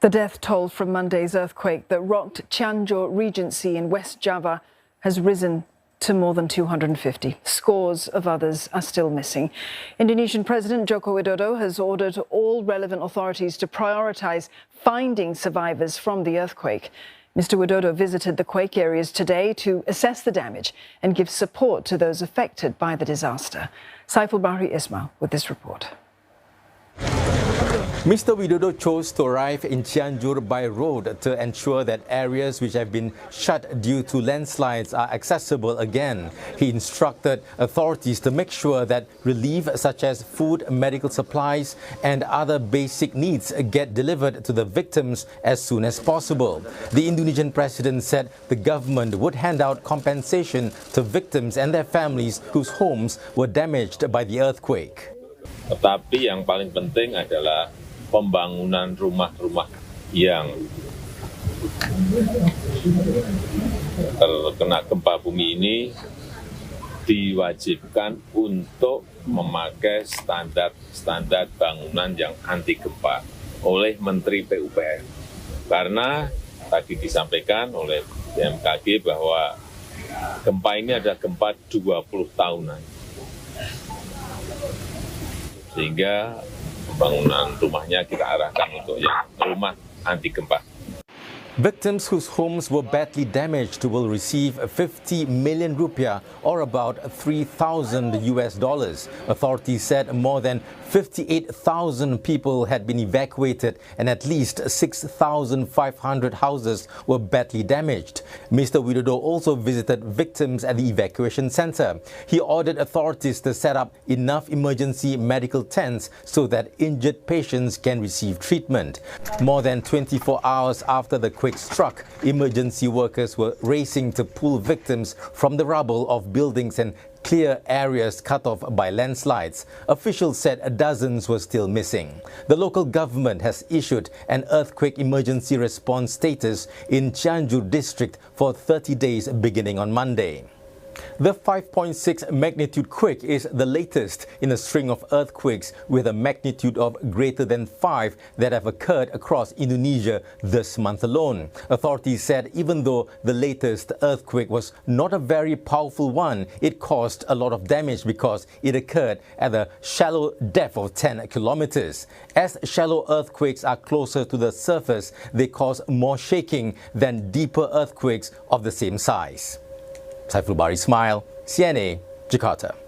The death toll from Monday's earthquake that rocked Cianjur Regency in West Java has risen to more than 250. Scores of others are still missing. Indonesian President Joko Widodo has ordered all relevant authorities to prioritise finding survivors from the earthquake. Mr. Widodo visited the quake areas today to assess the damage and give support to those affected by the disaster. Saiful Bahri Ismail with this report. Mr. Widodo chose to arrive in Cianjur by road to ensure that areas which have been shut due to landslides are accessible again. He instructed authorities to make sure that relief such as food, medical supplies and other basic needs get delivered to the victims as soon as possible. The Indonesian president said the government would hand out compensation to victims and their families whose homes were damaged by the earthquake. Tetapi yang paling penting adalah pembangunan rumah-rumah yang terkena gempa bumi ini diwajibkan untuk memakai standar bangunan yang anti gempa oleh Menteri PUPR. Karena tadi disampaikan oleh BMKG bahwa gempa ini adalah gempa 20 tahunan. Sehingga pembangunan rumahnya kita arahkan untuk yang rumah anti gempa. Victims whose homes were badly damaged will receive 50 million rupiah or about $3,000 US. Authorities said more than 58,000 people had been evacuated and at least 6,500 houses were badly damaged. Mr. Widodo also visited victims at the evacuation center. He ordered authorities to set up enough emergency medical tents so that injured patients can receive treatment. More than 24 hours after the quake struck, emergency workers were racing to pull victims from the rubble of buildings and clear areas cut off by landslides. Officials said dozens were still missing. The local government has issued an earthquake emergency response status in Cianjur district for 30 days beginning on Monday. The 5.6 magnitude quake is the latest in a string of earthquakes with a magnitude of greater than 5 that have occurred across Indonesia this month alone. Authorities said even though the latest earthquake was not a very powerful one, it caused a lot of damage because it occurred at a shallow depth of 10 kilometers. As shallow earthquakes are closer to the surface, they cause more shaking than deeper earthquakes of the same size. Saiful Bahri Ismail, CNA, Jakarta.